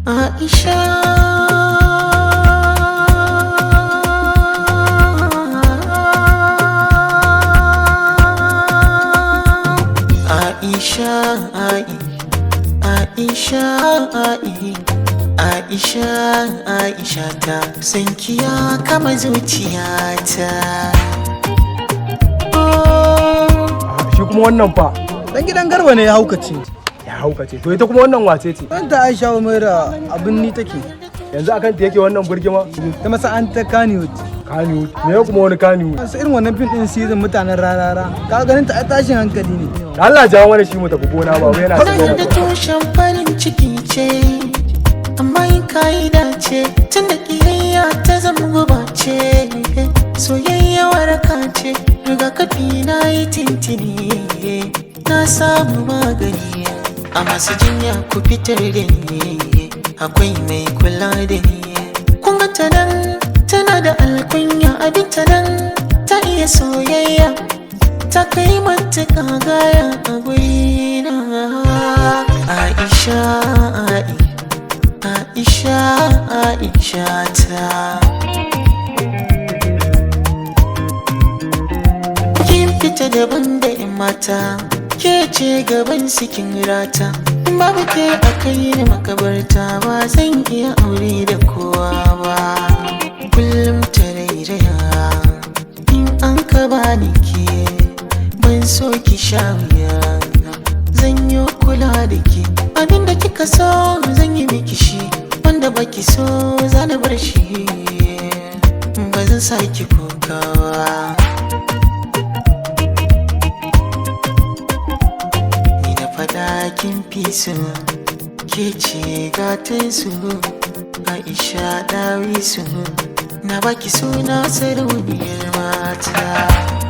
Aisha, Aisha, Aisha, Aisha, Aisha ta sankiya kama zuciyata. Shi kuma wannan fa dan gidan Garba ne ya haukace. To ita kuma wannan wace ce? Wanda Aisha Umaira abin ni take. Yanzu akan ta yake wannan burgima? Ta masa an ta Kannywood. Me ya kuma wani Kannywood? Wasu irin wannan fim din season mutanen rarara. Ka ganin ta tashin hankali ne. Allah jawo mana shi mu tafi gona ba wai yana Zan da tushen farin ciki ce, amma in ka'ida ce, tun da ƙiyayya ta zama guba ce. Soyayya waraka ce, rigakafi na yi tintini, na samu magani. A masu jinya ku fitar da ni, akwai mai kula da ni. Kun ga ta nan tana da alkunya, abin ta nan ta iya soyayya, ta kai matuƙa gaya a gurina. Aisha, Aisha, Aisha ta. Kin fita daban da 'yan mata, ke ce gaban sikin rata. In babu ke a kai ni makabarta, ba zan iya aure da kowa ba. Kullum ta rairaya, in an ka bani ke, ban so ki sha wuya. Zan yi kula da ke, abinda kika so zan yi miki shi, wanda baki so zana bar shi. Ba zan sa ki kokawa. Kin fi su, ke ce gatan su, Aisha Dawisu, na baki suna sarauniyar mata.